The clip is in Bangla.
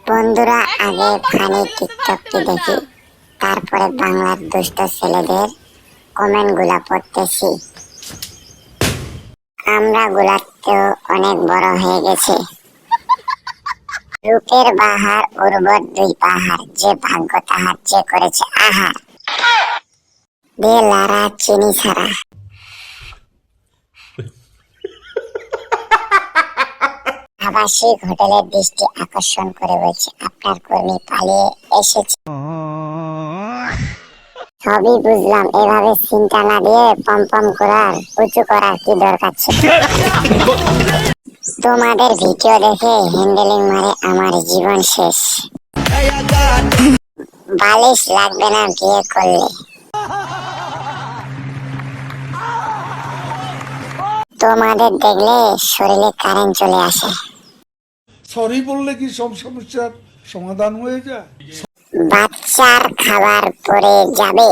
বন্ধুরা, আগে ফানি টিকটকটি দেখি, তারপরে বাংলার দুষ্ট ছেলেদের কমেন্ট গুলা পড়তেছি। আমরা গুলাতেও অনেক বড় হয়ে গেছে। রূপের বাহার উর্বর দুই পাহাড়, যে ভাগ্য তাহার যে করেছে আহার। দে লারা চিনি ছাড়া। আবাসিক হোটেলের দৃষ্টি আকর্ষণ করে বলছে, আপনার কর্মী পালিয়ে এসেছে। সবই বুঝলাম, এভাবে চিন্তা না দিয়ে পম করার উঁচু করার কি দরকার ছিল? তোমাদের ভিডিও দেখে হ্যান্ডেলিং মারে আমার জীবন শেষ। বালিশ লাগবে না বিয়ে করলে। তোমাদের দেখলে শরীরে কারেন্ট চলে আসে। সরি বললে কি সব সমস্যার সমাধান হয়ে যায়? বাচ্চার খাবার পরে যাবে।